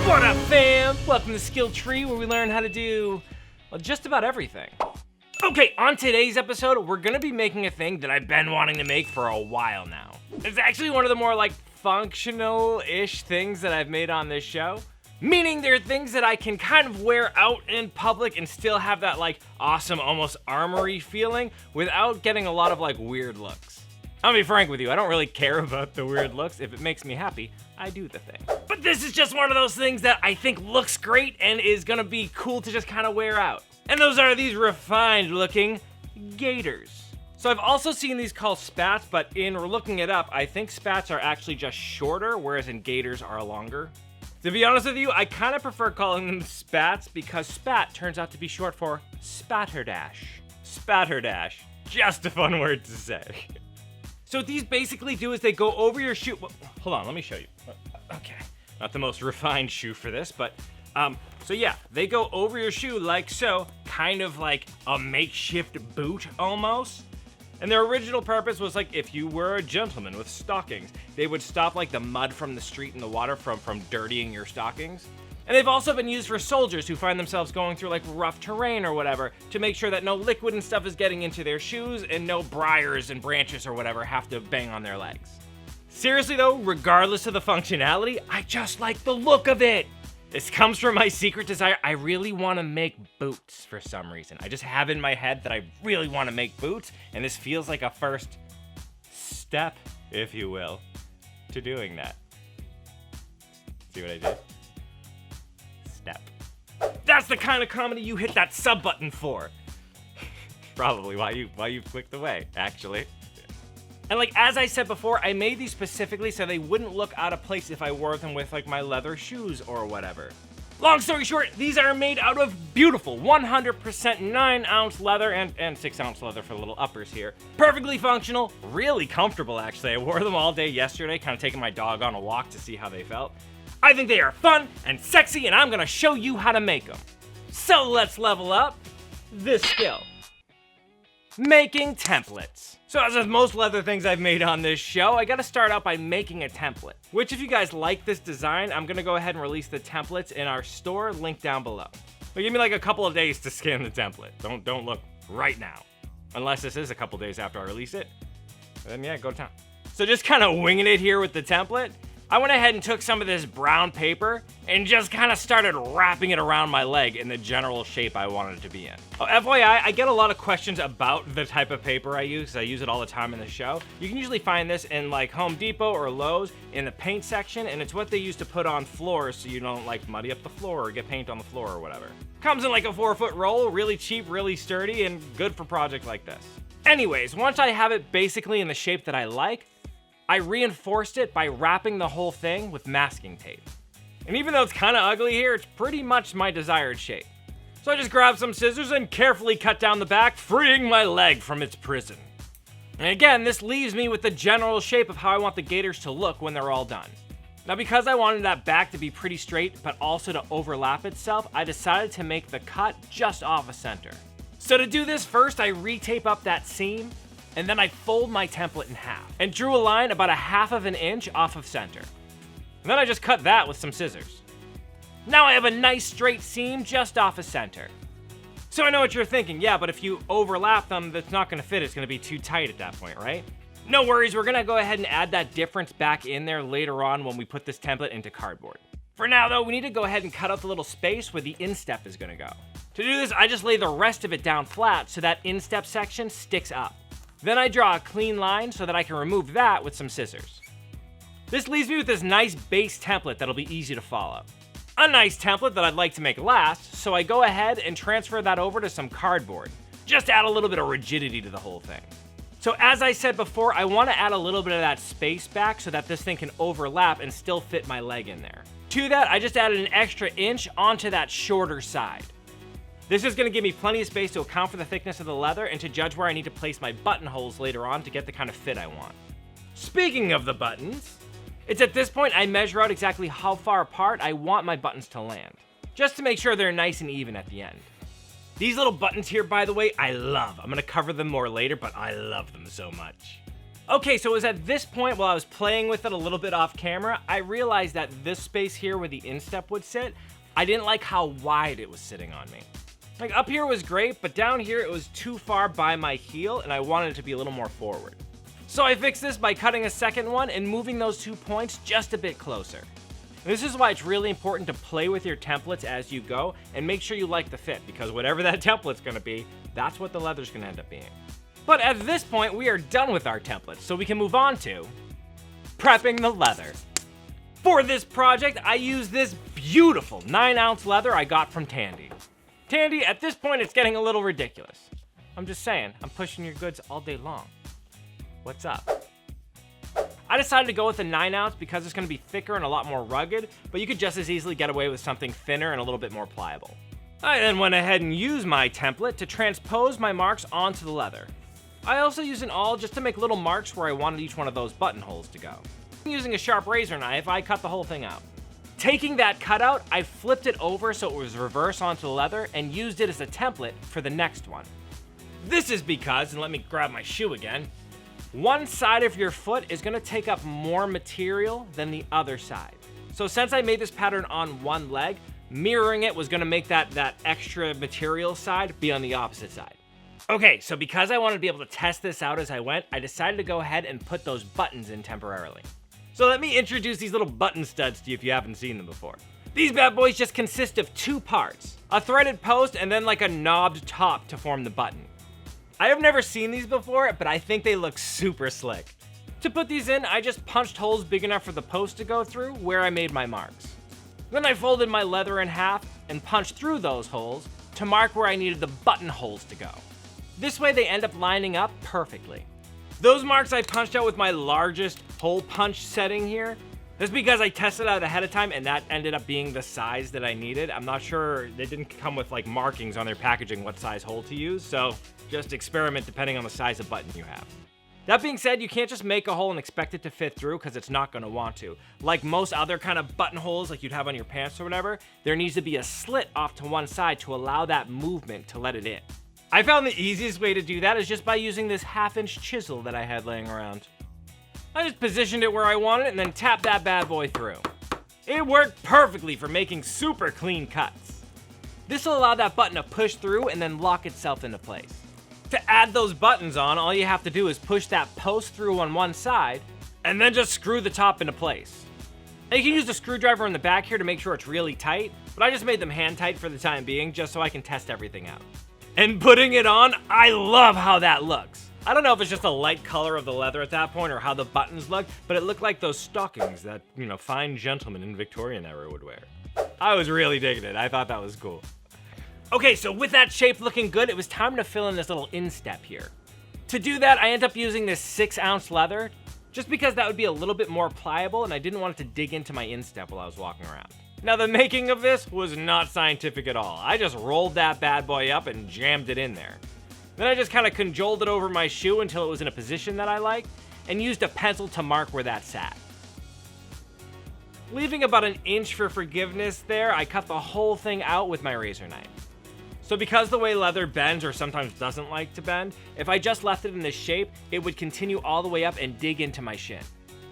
What up, fam? Welcome to Skill Tree, where we learn how to do, well, just about everything. Okay, on today's episode, we're gonna be making a thing that I've been wanting to make for a while now. It's actually one of the more like functional-ish things that I've made on this show. Meaning they're things that I can kind of wear out in public and still have that like awesome, almost armory feeling without getting a lot of like weird looks. I'll be frank with you, I don't really care about the weird looks. If it makes me happy, I do the thing. But this is just one of those things that I think looks great and is gonna be cool to just kind of wear out. And those are these refined looking gaiters. So I've also seen these called spats, but in looking it up, I think spats are actually just shorter, whereas in gaiters are longer. To be honest with you, I kind of prefer calling them spats because spat turns out to be short for spatterdash. Spatterdash, just a fun word to say. So what these basically do is they go over your shoe. Well, hold on, let me show you. Okay, not the most refined shoe for this, but so yeah, they go over your shoe like so, kind of like a makeshift boot almost. And their original purpose was like if you were a gentleman with stockings, they would stop like the mud from the street and the water from dirtying your stockings. And they've also been used for soldiers who find themselves going through like rough terrain or whatever to make sure that no liquid and stuff is getting into their shoes and no briars and branches or whatever have to bang on their legs. Seriously though, regardless of the functionality, I just like the look of it. This comes from my secret desire. I really want to make boots for some reason. I just have in my head that I really want to make boots, and this feels like a first step, if you will, to doing that. See what I did? Step. That's the kind of comedy you hit that sub button for. Probably why you clicked away, actually. And like, as I said before, I made these specifically so they wouldn't look out of place if I wore them with like my leather shoes or whatever. Long story short, these are made out of beautiful 100% 9-ounce leather and 6-ounce leather for the little uppers here. Perfectly functional, really comfortable actually. I wore them all day yesterday, kind of taking my dog on a walk to see how they felt. I think they are fun and sexy, and I'm gonna show you how to make them. So let's level up this skill. Making templates. So as with most leather things I've made on this show, I gotta start out by making a template. Which if you guys like this design, I'm gonna go ahead and release the templates in our store, link down below. But give me like a couple of days to scan the template. Don't look right now. Unless this is a couple days after I release it. Then yeah, go to town. So just kind of winging it here with the template. I went ahead and took some of this brown paper and just kind of started wrapping it around my leg in the general shape I wanted it to be in. Oh, FYI, I get a lot of questions about the type of paper I use. I use it all the time in the show. You can usually find this in like Home Depot or Lowe's in the paint section, and it's what they use to put on floors so you don't like muddy up the floor or get paint on the floor or whatever. Comes in like a 4-foot roll, really cheap, really sturdy, and good for projects like this. Anyways, once I have it basically in the shape that I like, I reinforced it by wrapping the whole thing with masking tape. And even though it's kind of ugly here, it's pretty much my desired shape. So I just grabbed some scissors and carefully cut down the back, freeing my leg from its prison. And again, this leaves me with the general shape of how I want the gaiters to look when they're all done. Now because I wanted that back to be pretty straight, but also to overlap itself, I decided to make the cut just off of center. So to do this, first I retape up that seam, and then I fold my template in half and drew a line about 1/2 inch off of center. And then I just cut that with some scissors. Now I have a nice straight seam just off of center. So I know what you're thinking, yeah, but if you overlap them, that's not gonna fit, it's gonna be too tight at that point, right? No worries, we're gonna go ahead and add that difference back in there later on when we put this template into cardboard. For now though, we need to go ahead and cut out the little space where the instep is gonna go. To do this, I just lay the rest of it down flat so that instep section sticks up. Then I draw a clean line so that I can remove that with some scissors. This leaves me with this nice base template that'll be easy to follow. A nice template that I'd like to make last, so I go ahead and transfer that over to some cardboard. Just add a little bit of rigidity to the whole thing. So as I said before, I want to add a little bit of that space back so that this thing can overlap and still fit my leg in there. To that, I just added an extra inch onto that shorter side. This is going to give me plenty of space to account for the thickness of the leather and to judge where I need to place my buttonholes later on to get the kind of fit I want. Speaking of the buttons, it's at this point I measure out exactly how far apart I want my buttons to land, just to make sure they're nice and even at the end. These little buttons here, by the way, I love. I'm going to cover them more later, but I love them so much. Okay, so it was at this point while I was playing with it a little bit off camera, I realized that this space here where the instep would sit, I didn't like how wide it was sitting on me. Like up here was great, but down here it was too far by my heel and I wanted it to be a little more forward. So I fixed this by cutting a second one and moving those 2 points just a bit closer. This is why it's really important to play with your templates as you go and make sure you like the fit, because whatever that template's gonna be, that's what the leather's gonna end up being. But at this point, we are done with our templates, so we can move on to prepping the leather. For this project, I used this beautiful 9-ounce leather I got from Tandy. Tandy, at this point, it's getting a little ridiculous. I'm just saying, I'm pushing your goods all day long. What's up? I decided to go with a 9-ounce because it's gonna be thicker and a lot more rugged, but you could just as easily get away with something thinner and a little bit more pliable. I then went ahead and used my template to transpose my marks onto the leather. I also used an awl just to make little marks where I wanted each one of those buttonholes to go. Using a sharp razor knife, I cut the whole thing out. Taking that cutout, I flipped it over so it was reverse onto the leather and used it as a template for the next one. This is because, and let me grab my shoe again, one side of your foot is gonna take up more material than the other side. So since I made this pattern on one leg, mirroring it was gonna make that extra material side be on the opposite side. Okay, so because I wanted to be able to test this out as I went, I decided to go ahead and put those buttons in temporarily. So let me introduce these little button studs to you if you haven't seen them before. These bad boys just consist of 2 parts, a threaded post and then like a knobbed top to form the button. I have never seen these before, but I think they look super slick. To put these in, I just punched holes big enough for the post to go through where I made my marks. Then I folded my leather in half and punched through those holes to mark where I needed the buttonholes to go. This way they end up lining up perfectly. Those marks I punched out with my largest hole punch setting here. That's because I tested out ahead of time and that ended up being the size that I needed. I'm not sure, they didn't come with like markings on their packaging what size hole to use, so just experiment depending on the size of button you have. That being said, you can't just make a hole and expect it to fit through because it's not going to want to. Like most other kind of buttonholes like you'd have on your pants or whatever, there needs to be a slit off to one side to allow that movement to let it in. I found the easiest way to do that is just by using this 1/2-inch chisel that I had laying around. I just positioned it where I wanted it and then tapped that bad boy through. It worked perfectly for making super clean cuts. This will allow that button to push through and then lock itself into place. To add those buttons on, all you have to do is push that post through on one side and then just screw the top into place. Now you can use the screwdriver in the back here to make sure it's really tight, but I just made them hand tight for the time being just so I can test everything out. And putting it on, I love how that looks. I don't know if it's just the light color of the leather at that point or how the buttons look, but it looked like those stockings that, fine gentlemen in Victorian era would wear. I was really digging it. I thought that was cool. Okay, so with that shape looking good, it was time to fill in this little instep here. To do that, I ended up using this 6-ounce leather, just because that would be a little bit more pliable and I didn't want it to dig into my instep while I was walking around. Now the making of this was not scientific at all. I just rolled that bad boy up and jammed it in there. Then I just kind of cajoled it over my shoe until it was in a position that I liked and used a pencil to mark where that sat. Leaving about 1 inch for forgiveness there, I cut the whole thing out with my razor knife. So because the way leather bends or sometimes doesn't like to bend, if I just left it in this shape, it would continue all the way up and dig into my shin.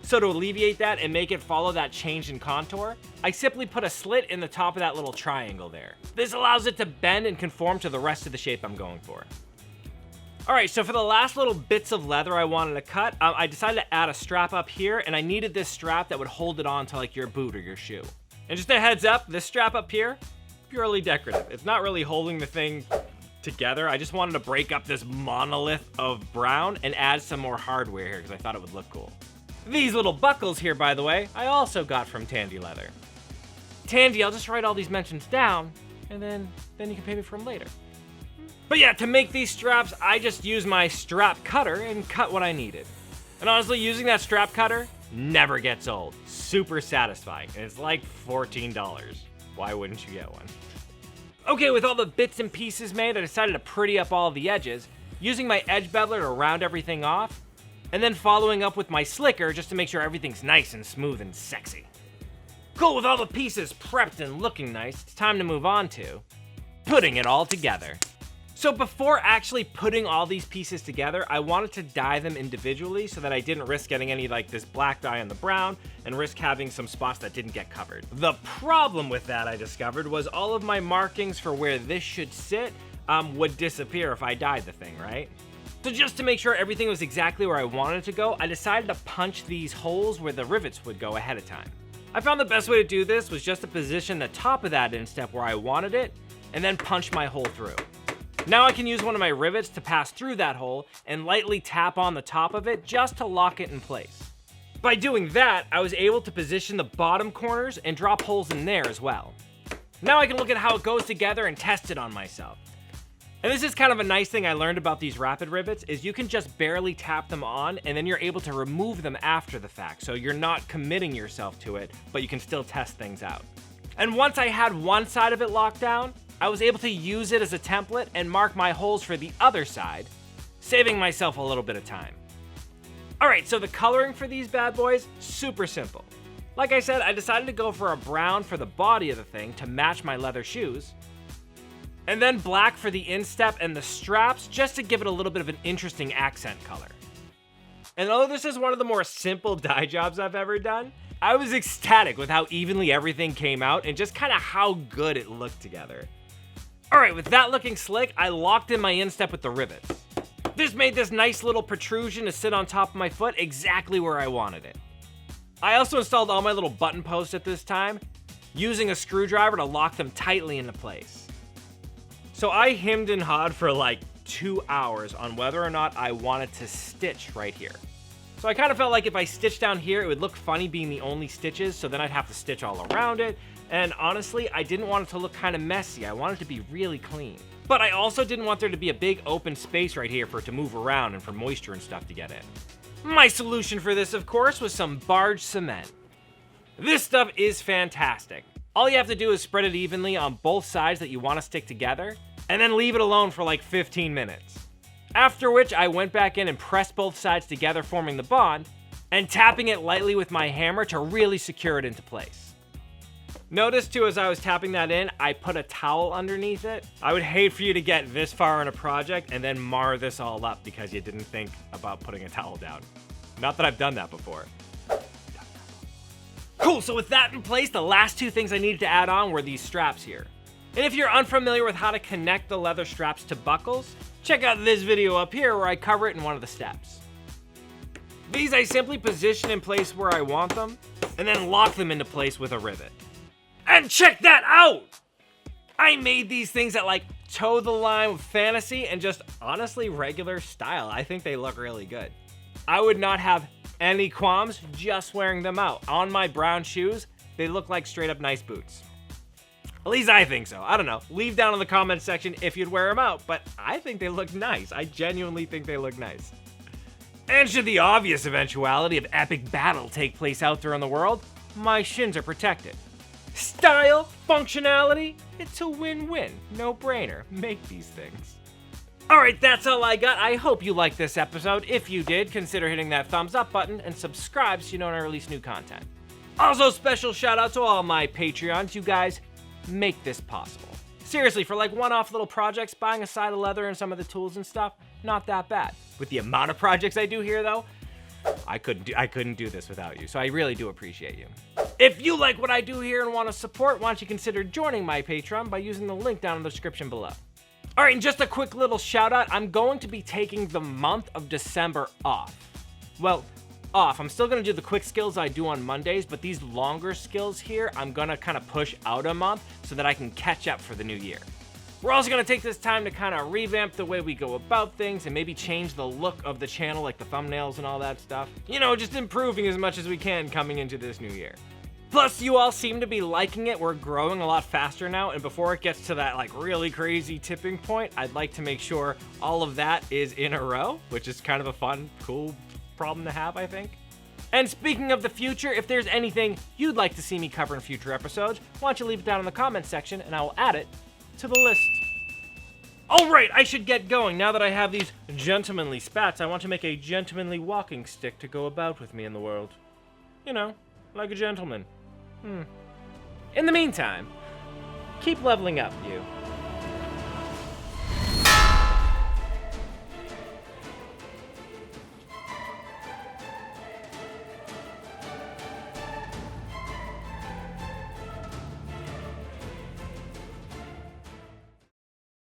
So to alleviate that and make it follow that change in contour, I simply put a slit in the top of that little triangle there. This allows it to bend and conform to the rest of the shape I'm going for. Alright, so for the last little bits of leather I wanted to cut, I decided to add a strap up here, and I needed this strap that would hold it on to like your boot or your shoe. And just a heads up, this strap up here, purely decorative. It's not really holding the thing together. I just wanted to break up this monolith of brown and add some more hardware here because I thought it would look cool. These little buckles here, by the way, I also got from Tandy Leather. Tandy, I'll just write all these mentions down, and then you can pay me for them later. But yeah, to make these straps, I just used my strap cutter and cut what I needed. And honestly, using that strap cutter never gets old. Super satisfying, and it's like $14. Why wouldn't you get one? Okay, with all the bits and pieces made, I decided to pretty up all the edges, using my edge beveler to round everything off, and then following up with my slicker just to make sure everything's nice and smooth and sexy. Cool, with all the pieces prepped and looking nice, it's time to move on to putting it all together. So before actually putting all these pieces together, I wanted to dye them individually so that I didn't risk getting any like this black dye on the brown and risk having some spots that didn't get covered. The problem with that, I discovered, was all of my markings for where this should sit would disappear if I dyed the thing, right? So just to make sure everything was exactly where I wanted it to go, I decided to punch these holes where the rivets would go ahead of time. I found the best way to do this was just to position the top of that instep where I wanted it and then punch my hole through. Now I can use one of my rivets to pass through that hole and lightly tap on the top of it just to lock it in place. By doing that, I was able to position the bottom corners and drop holes in there as well. Now I can look at how it goes together and test it on myself. And this is kind of a nice thing I learned about these rapid rivets is you can just barely tap them on and then you're able to remove them after the fact. So you're not committing yourself to it, but you can still test things out. And once I had one side of it locked down, I was able to use it as a template and mark my holes for the other side, saving myself a little bit of time. Alright, so the coloring for these bad boys, super simple. Like I said, I decided to go for a brown for the body of the thing to match my leather shoes, and then black for the instep and the straps just to give it a little bit of an interesting accent color. And although this is one of the more simple dye jobs I've ever done, I was ecstatic with how evenly everything came out and just kind of how good it looked together. Alright, with that looking slick, I locked in my instep with the rivets. This made this nice little protrusion to sit on top of my foot exactly where I wanted it. I also installed all my little button posts at this time, using a screwdriver to lock them tightly into place. So I hemmed and hawed for like 2 hours on whether or not I wanted to stitch right here. So I kind of felt like if I stitched down here, it would look funny being the only stitches, so then I'd have to stitch all around it. And honestly, I didn't want it to look kind of messy. I wanted it to be really clean. But I also didn't want there to be a big open space right here for it to move around and for moisture and stuff to get in. My solution for this, of course, was some barge cement. This stuff is fantastic. All you have to do is spread it evenly on both sides that you want to stick together, and then leave it alone for like 15 minutes. After which, I went back in and pressed both sides together, forming the bond, and tapping it lightly with my hammer to really secure it into place. Notice too, as I was tapping that in, I put a towel underneath it. I would hate for you to get this far in a project and then mar this all up because you didn't think about putting a towel down. Not that I've done that before. Cool, so with that in place, the last two things I needed to add on were these straps here. And if you're unfamiliar with how to connect the leather straps to buckles, check out this video up here where I cover it in one of the steps. These I simply position in place where I want them, and then lock them into place with a rivet. And check that out! I made these things that like toe the line with fantasy and just honestly regular style. I think they look really good. I would not have any qualms just wearing them out. On my brown shoes, they look like straight up nice boots. At least I think so. I don't know. Leave down in the comments section if you'd wear them out, but I think they look nice. I genuinely think they look nice. And should the obvious eventuality of epic battle take place out there in the world, my shins are protected. Style, functionality, it's a win-win. No brainer. Make these things. Alright, that's all I got. I hope you liked this episode. If you did, consider hitting that thumbs up button and subscribe so you know when I release new content. Also, special shout out to all my Patreons. You guys make this possible. Seriously, for like one-off little projects, buying a side of leather and some of the tools and stuff, not that bad. With the amount of projects I do here though, I couldn't do this without you, so I really do appreciate you. If you like what I do here and want to support, why don't you consider joining my Patreon by using the link down in the description below. Alright, and just a quick little shout out, I'm going to be taking the month of December off. Well, off. I'm still going to do the quick skills I do on Mondays, but these longer skills here, I'm going to kind of push out a month so that I can catch up for the new year. We're also going to take this time to kind of revamp the way we go about things and maybe change the look of the channel, like the thumbnails and all that stuff. You know, just improving as much as we can coming into this new year. Plus, you all seem to be liking it. We're growing a lot faster now, and before it gets to that like really crazy tipping point, I'd like to make sure all of that is in a row, which is kind of a fun, cool problem to have, I think. And speaking of the future, if there's anything you'd like to see me cover in future episodes, why don't you leave it down in the comments section and I will add it to the list. Alright, I should get going. Now that I have these gentlemanly spats, I want to make a gentlemanly walking stick to go about with me in the world. You know, like a gentleman. In the meantime, keep leveling up, you.